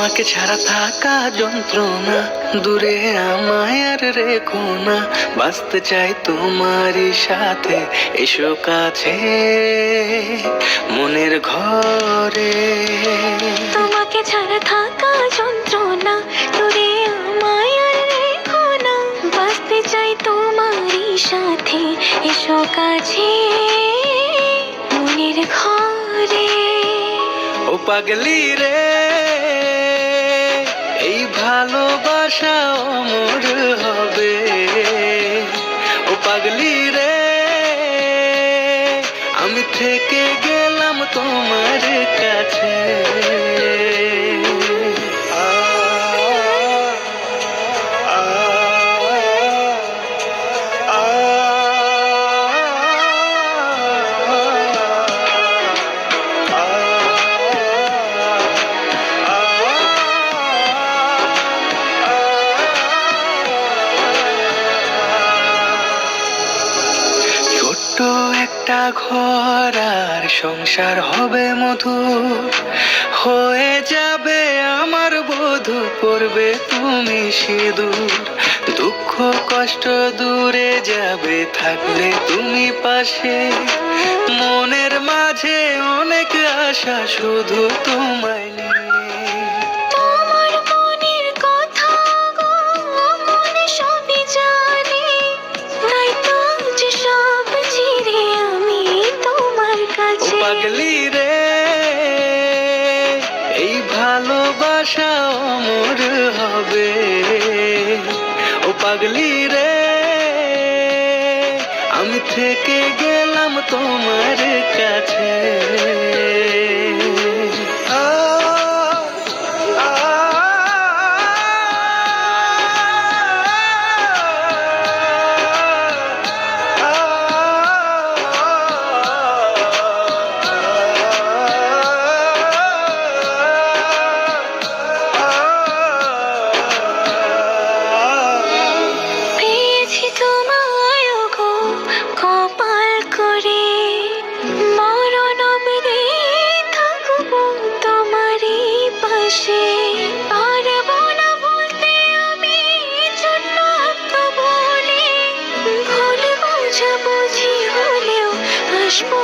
তোমাকে ছাড়া থাকা যন্ত্রণা, দূরে আমায় আর রেখো না। বাঁচতে চাই তোমারই সাথে, এসো কাছে মনের ঘরে। তোমাকে ছাড়া থাকা যন্ত্রণা, দূরে আমায় আর রেখো না। বাঁচতে চাই তোমারই সাথে, এসো কাছে মনের ঘরে। ও পাগলি রে, এই ভালোবাসা অমর হবে। ও পাগলি রে, আমি থেকে গেলাম তোমার কাছে। ছোট্ট একটা ঘর আর সংসার হবে মধুর, হয়ে যাবে আমার বধূ, পড়বে তুমি সিঁদুর। দুঃখ কষ্ট দূরে যাবে থাকলে তুমি পাশে, মনের মাঝে অনেক আশা শুধু তোমায় নিয়ে। তোমার মনের কথা গো মনে সবই জানে, তাই তো যে সব ছেড়ে আমি তোমার ও কাছে। পাগলি রে, এই ভালোবাসা অমর হবে। ও পাগলি রে, আমি থেকে গেলাম তোমার কাছে। পেয়েছি তোমায় গো কপাল করে, মরণ অবধি থাকবো তোমারই পাশে। পারবো না বলতে আমি ছোট্ট একটা বলে, ভুল বোঝাবুঝি হলেও আসবো